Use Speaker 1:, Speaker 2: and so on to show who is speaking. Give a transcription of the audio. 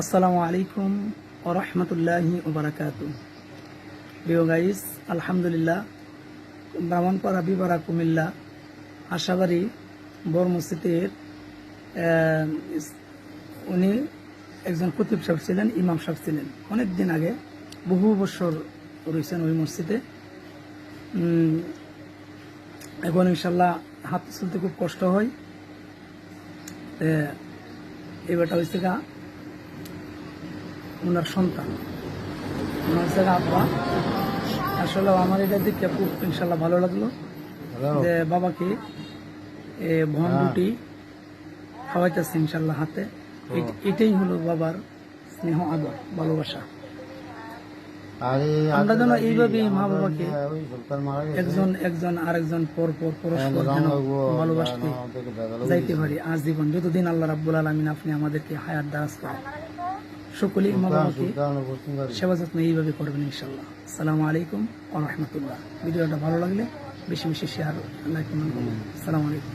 Speaker 1: আসসালামু আলাইকুম ওয়া রাহমাতুল্লাহি ওয়া বারাকাতুহু। প্রিয় গাইস, আলহামদুলিল্লাহ, ব্রাহ্মণপাড়া বিবারা কুমিল্লা আশাবাড়ি বড় মসজিদের উনি একজন খতিব সাহেব ছিলেন, ইমাম সাহেব ছিলেন। অনেক দিন আগে, বহু বছর রয়েছেন ওই মসজিদে। এখন ইনশাল্লাহ হাত চলতে খুব কষ্ট হয়। এবারটা হয়েছে গা ওনার সন্তান, ওনার হচ্ছে আব্বা। আসলে আমার এটা দেখে খুব ইনশাল্লাহ ভালো লাগলো যে বাবাকে ভন রুটি খাওয়াইতেছে ইনশাল্লাহ হাতে। এটাই হলো বাবার স্নেহ, আদর, ভালোবাসা। আমরা যেন এইভাবে মা বাবাকে একজন একজন আরেকজন পরস্পর যেন ভালোবাসতে যাইতে পারি আজীবন, যতদিন আল্লাহ রাব্বুল আলামিন আপনি আমাদেরকে হায়াত দারাজ করেন। সকলেই মা বাবাকে সেবা যত্ন এইভাবে করবেন ইনশাল্লাহ। আসসালামু আলাইকুম ওয়া রাহমাতুল্লাহ। ভিডিওটা ভালো লাগলে বেশি বেশি শেয়ার, লাইক, কমেন্ট করুন। আসসালামু আলাইকুম।